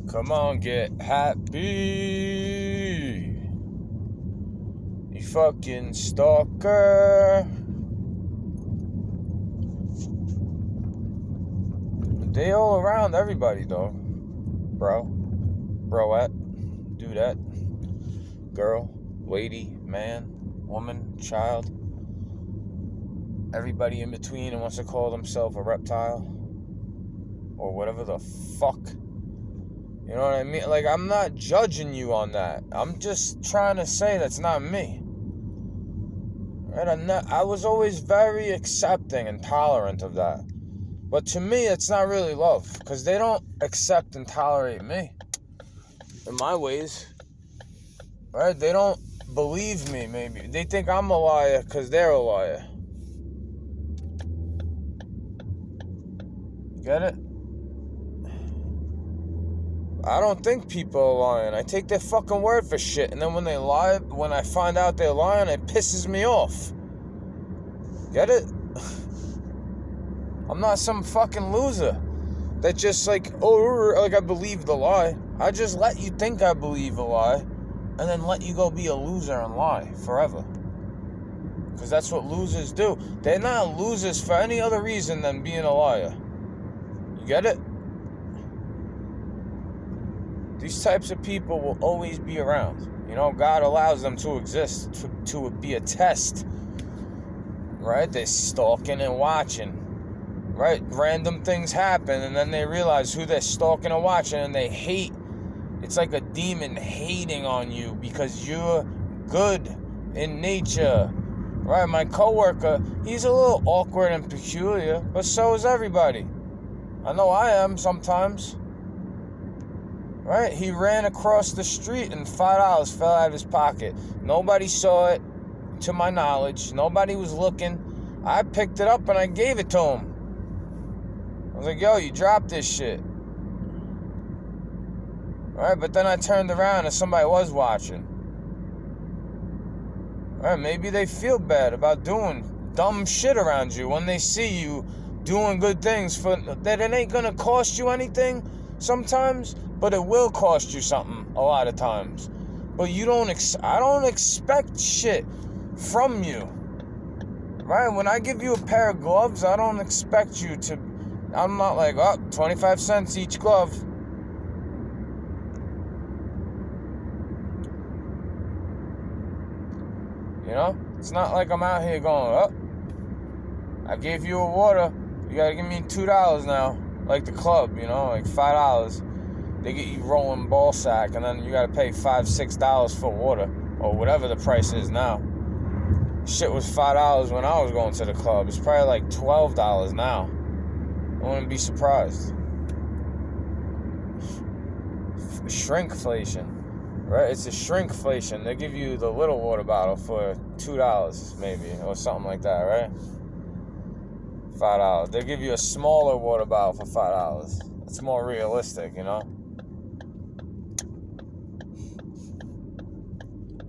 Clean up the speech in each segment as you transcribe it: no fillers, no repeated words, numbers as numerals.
Come on, get happy, you fucking stalker. They all around everybody though, broette, dudette, girl, lady, man, woman, child, everybody in between and wants to call themselves a reptile or whatever the fuck. You know what I mean? Like, I'm not judging you on that. I'm just trying to say that's not me. Right? I was always very accepting and tolerant of that. But to me, it's not really love. Because they don't accept and tolerate me. In my ways. Right? They don't believe me, maybe. They think I'm a liar because they're a liar. Get it? I don't think people are lying. I take their fucking word for shit. And then when they lie, when I find out they're lying, it pisses me off. Get it? I'm not some fucking loser that just like I believe the lie. I just let you think I believe a lie and then let you go be a loser and lie forever. Because that's what losers do. They're not losers for any other reason than being a liar. You get it? These types of people will always be around. You know, God allows them to exist, to be a test. Right? They're stalking and watching. Right? Random things happen, and then they realize who they're stalking and watching, and they hate. It's like a demon hating on you because you're good in nature. Right? My coworker, he's a little awkward and peculiar, but so is everybody. I know I am sometimes. Right? He ran across the street and $5 fell out of his pocket. Nobody saw it, to my knowledge. Nobody was looking. I picked it up and I gave it to him. I was like, yo, you dropped this shit. Right? But then I turned around and somebody was watching. Right? Maybe they feel bad about doing dumb shit around you when they see you doing good things that it ain't gonna cost you anything sometimes. But it will cost you something a lot of times. But I don't expect shit from you. Right? When I give you a pair of gloves, I don't expect you to... I'm not like, 25 cents each glove. You know? It's not like I'm out here going, I gave you a water. You gotta give me $2 now. Like the club, you know? Like $5. They get you rolling ball sack, and then you gotta pay $5, $6 for water, or whatever the price is now. Shit was $5 when I was going to the club. It's probably like $12 now. I wouldn't be surprised. Shrinkflation, right? It's a shrinkflation. They give you the little water bottle for $2 maybe, or something like that, right? $5. They give you a smaller water bottle for $5. It's more realistic, you know?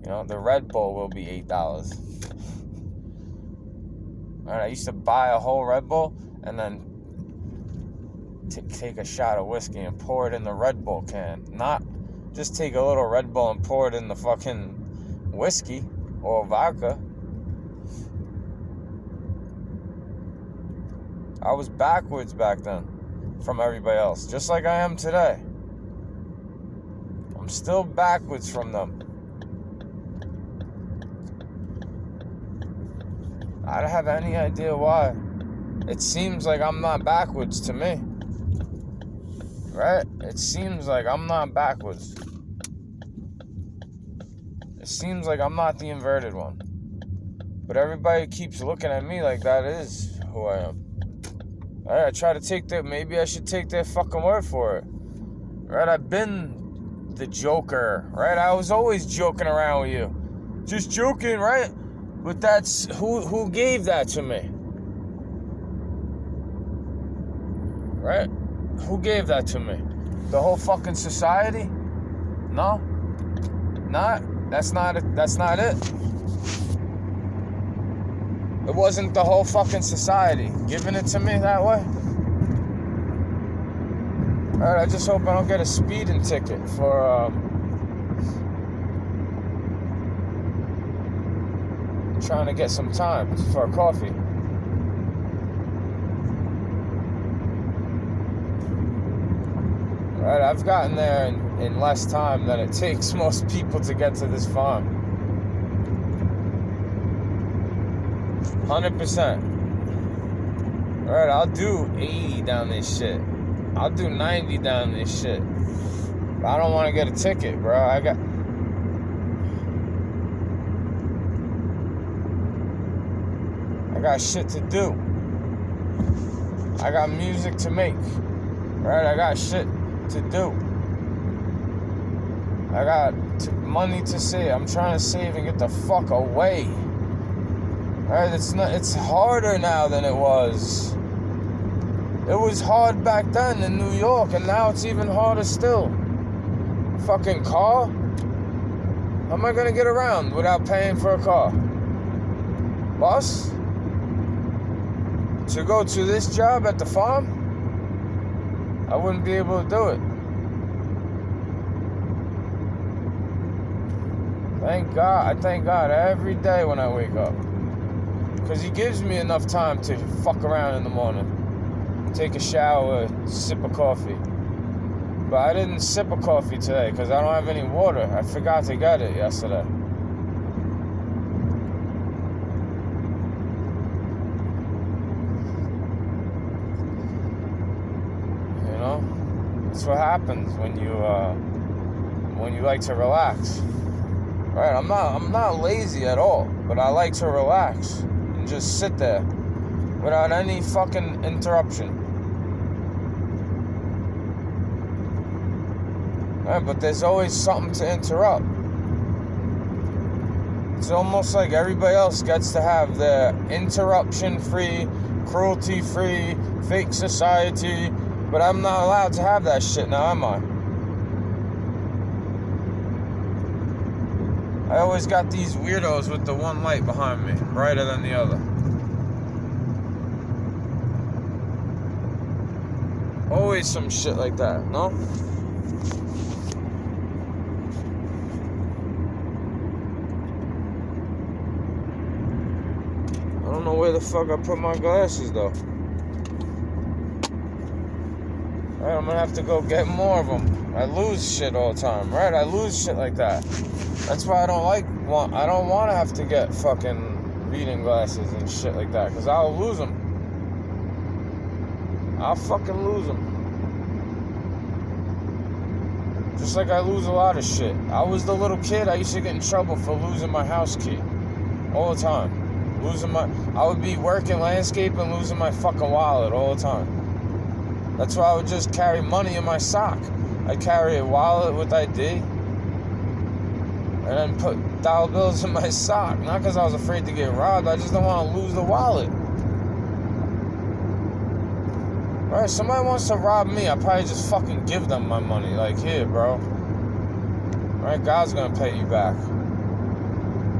You know, the Red Bull will be $8. Alright, I used to buy a whole Red Bull and then take a shot of whiskey and pour it in the Red Bull can. Not just take a little Red Bull and pour it in the fucking whiskey or vodka. I was backwards back then from everybody else, just like I am today. I'm still backwards from them. I don't have any idea why. It seems like I'm not backwards to me. Right? It seems like I'm not backwards. It seems like I'm not the inverted one. But everybody keeps looking at me like that is who I am. Right? I try to take maybe I should take their fucking word for it. Right? I've been the joker. Right? I was always joking around with you. Just joking, right? But that's who gave that to me. Right? Who gave that to me? The whole fucking society? No? That's not it. It wasn't the whole fucking society giving it to me that way. Alright, I just hope I don't get a speeding ticket for trying to get some time for a coffee. Alright, I've gotten there in less time than it takes most people to get to this farm. 100%. Alright, I'll do 80 down this shit. I'll do 90 down this shit. But I don't want to get a ticket, bro. I got shit to do. I got music to make. Right? I got shit to do. I got money to save. I'm trying to save and get the fuck away. Right? It's harder now than it was. It was hard back then in New York, and now it's even harder still. Fucking car? How am I gonna get around without paying for a car? Bus? To go to this job at the farm? I wouldn't be able to do it. Thank God. I thank God every day when I wake up. Because he gives me enough time to fuck around in the morning. Take a shower, sip a coffee. But I didn't sip a coffee today because I don't have any water. I forgot to get it yesterday. You know? That's what happens when you like to relax. Right? I'm not lazy at all, but I like to relax and just sit there without any fucking interruption. Right, but there's always something to interrupt. It's almost like everybody else gets to have their interruption-free, cruelty-free, fake society, but I'm not allowed to have that shit now, am I? I always got these weirdos with the one light behind me, brighter than the other. Always some shit like that, no? I don't know where the fuck I put my glasses, though. Right, I'm gonna have to go get more of them. I lose shit all the time, right? I lose shit like that. That's why I don't want to have to get fucking reading glasses and shit like that, because I'll lose them. I'll fucking lose them. Just like I lose a lot of shit. I was the little kid, I used to get in trouble for losing my house key. All the time. I would be working landscape and losing my fucking wallet all the time. That's why I would just carry money in my sock. I'd carry a wallet with ID. And then put dollar bills in my sock. Not because I was afraid to get robbed. I just don't want to lose the wallet. Alright, somebody wants to rob me, I'll probably just fucking give them my money. Like, here, bro. Alright, God's gonna pay you back.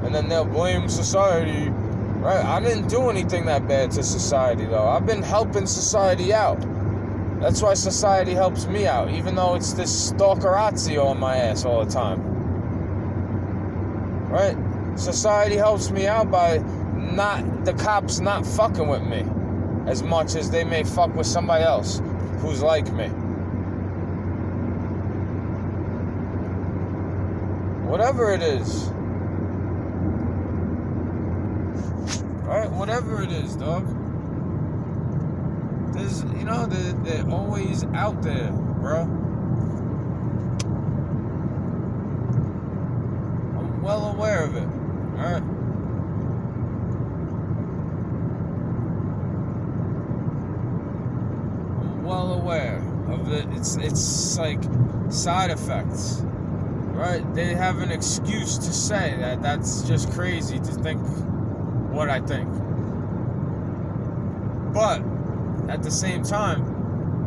And then they'll blame society. Right? I didn't do anything that bad to society, though. I've been helping society out. That's why society helps me out, even though it's this stalkerazzi on my ass all the time. Right? Society helps me out by the cops not fucking with me as much as they may fuck with somebody else who's like me. Whatever it is. Right? Whatever it is, dog. There's, they're always out there, bro. I'm well aware of it, alright? I'm well aware of it. It's like side effects, right? They have an excuse to say that that's just crazy to think what I think. But at the same time,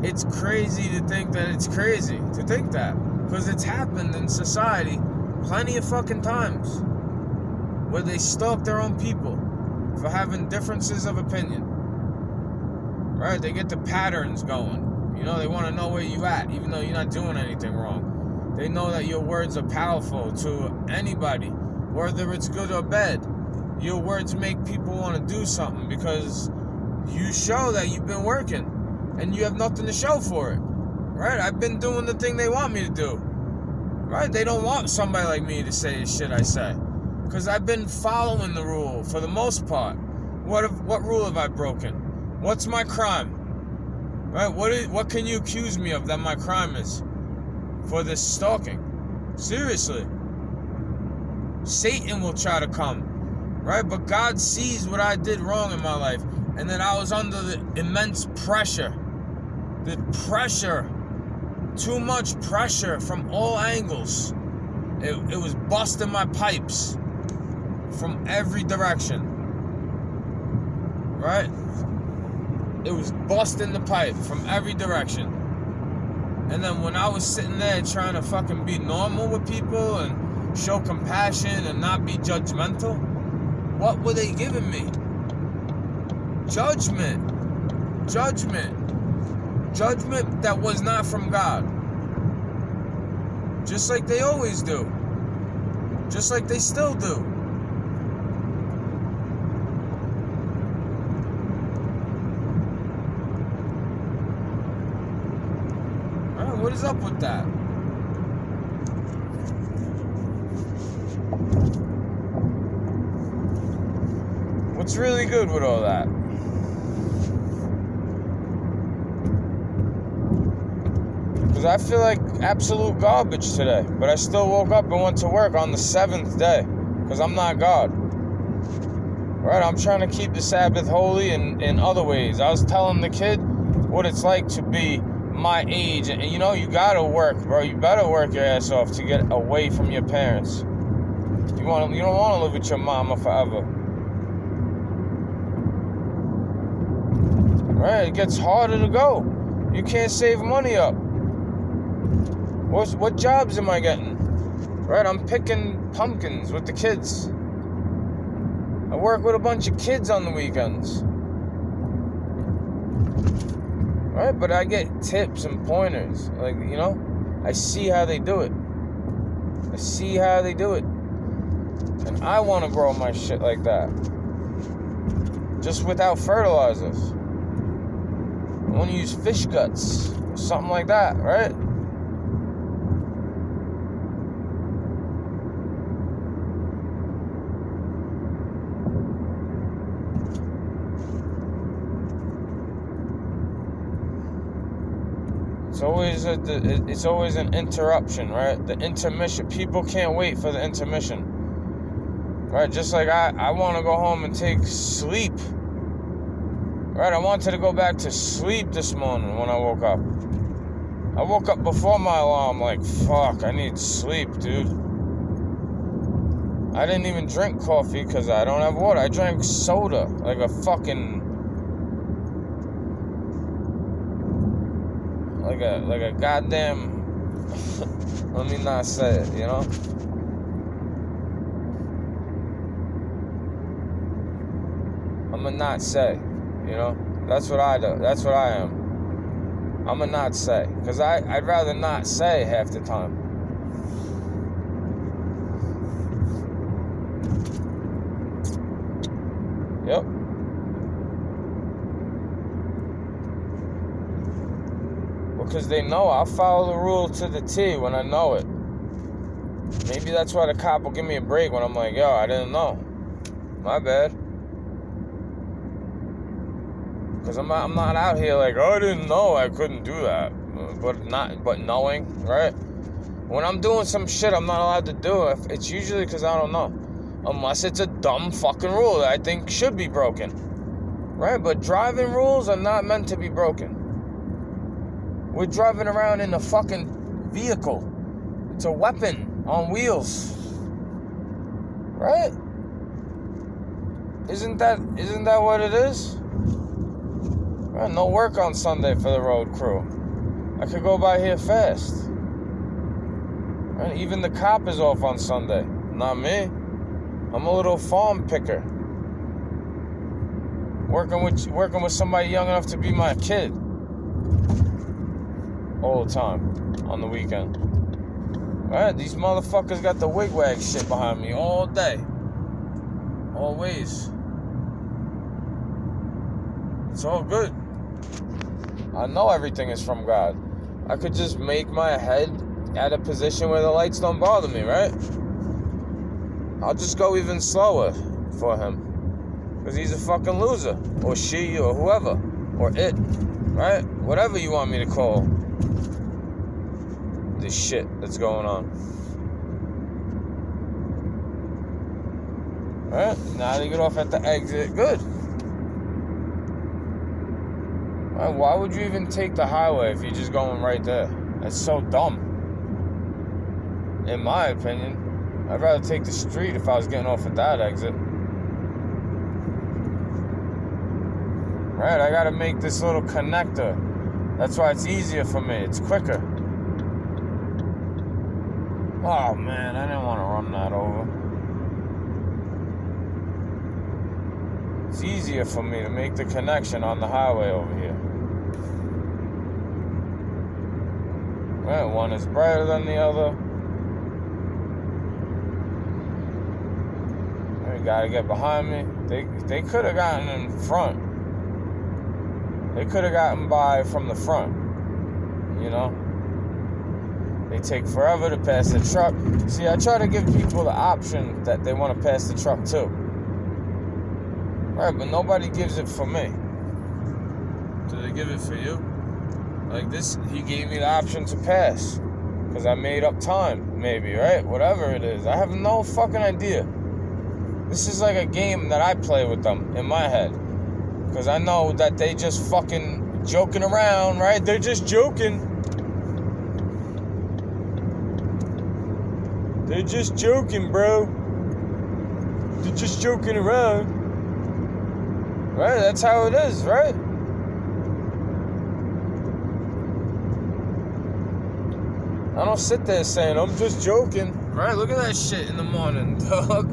it's crazy to think that it's crazy to think that, because it's happened in society plenty of fucking times where they stalk their own people, for having differences of opinion. Right? They get the patterns going. You know, they want to know where you at, even though you're not doing anything wrong. They know that your words are powerful to anybody, whether it's good or bad. Your words make people want to do something because you show that you've been working and you have nothing to show for it. Right? I've been doing the thing they want me to do. Right? They don't want somebody like me to say the shit I say. Because I've been following the rule for the most part. What rule have I broken? What's my crime? Right? What can you accuse me of that my crime is? For this stalking? Seriously. Satan will try to come. Right? But God sees what I did wrong in my life. And that I was under the immense pressure. The pressure. Too much pressure from all angles. It was busting my pipes. From every direction. Right? It was busting the pipe from every direction. And then when I was sitting there trying to fucking be normal with people and show compassion and not be judgmental, what were they giving me? Judgment. Judgment. Judgment that was not from God. Just like they always do. Just like they still do. What is up with that? What's really good with all that? Because I feel like absolute garbage today. But I still woke up and went to work on the 7th day. Because I'm not God. Right? I'm trying to keep the Sabbath holy in other ways. I was telling the kid what it's like to be my age, and you know, you gotta work, bro. You better work your ass off to get away from your parents. You don't want to live with your mama forever. Right? It gets harder to go. You can't save money up. What jobs am I getting? Right? I'm picking pumpkins with the kids. I work with a bunch of kids on the weekends. Right, but I get tips and pointers. Like, you know, I see how they do it. I see how they do it. And I want to grow my shit like that. Just without fertilizers. I want to use fish guts. Or something like that, right? It's always an interruption, right? The intermission. People can't wait for the intermission, right? Just like I want to go home and take sleep, right? I wanted to go back to sleep this morning when I woke up. I woke up before my alarm, like, fuck, I need sleep, dude. I didn't even drink coffee because I don't have water. I drank soda, like a fucking... Like a goddamn, let me not say it, you know? I'm a not say, you know? That's what I do. That's what I am. I'm a not say. Because I'd rather not say half the time. Yep. Because they know I'll follow the rule to the T when I know it. Maybe that's why the cop will give me a break when I'm like, yo, I didn't know. My bad. Because I'm not out here like, oh, I didn't know I couldn't do that. But knowing, right? When I'm doing some shit I'm not allowed to do, it's usually because I don't know. Unless it's a dumb fucking rule that I think should be broken. Right? But driving rules are not meant to be broken. We're driving around in a fucking vehicle. It's a weapon on wheels. Right? Isn't that what it is? Right, no work on Sunday for the road crew. I could go by here fast. Right? Even the cop is off on Sunday. Not me. I'm a little farm picker. working with somebody young enough to be my kid all the time on the weekend. Right? These motherfuckers got the wigwag shit behind me all day. Always. It's all good. I know everything is from God. I could just make my head at a position where the lights don't bother me, right? I'll just go even slower for him. Because he's a fucking loser. Or she, or whoever. Or it. Right? Whatever you want me to call this shit that's going on. Right? Now they get off at the exit. Good. Right? Why would you even take the highway if you're just going right there? That's so dumb. In my opinion. I'd rather take the street if I was getting off at that exit. Right, I gotta make this little connector. That's why it's easier for me. It's quicker. Oh man, I didn't want to run that over. It's easier for me to make the connection on the highway over here. Right, one is brighter than the other. You gotta get behind me. They could have gotten in front. They could have gotten by from the front. You know? They take forever to pass the truck. See, I try to give people the option that they want to pass the truck too. Right, but nobody gives it for me. Do they give it for you? Like this, he gave me the option to pass. Because I made up time, maybe, right? Whatever it is. I have no fucking idea. This is like a game that I play with them in my head. Because I know that they just fucking joking around, right? They're just joking. They're just joking, bro. They're just joking around. Right? That's how it is, right? I don't sit there saying, I'm just joking. Right? Look at that shit in the morning, dog.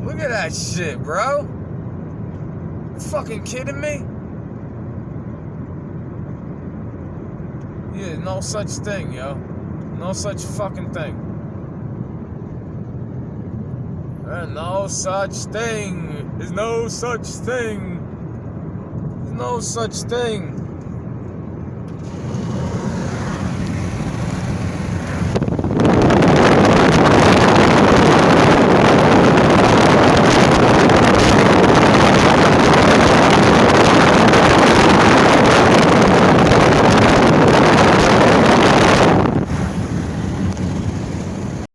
Look at that shit, bro. You fucking kidding me? Yeah, no such thing, yo. No such fucking thing. No such thing. There's no such thing. There's no such thing.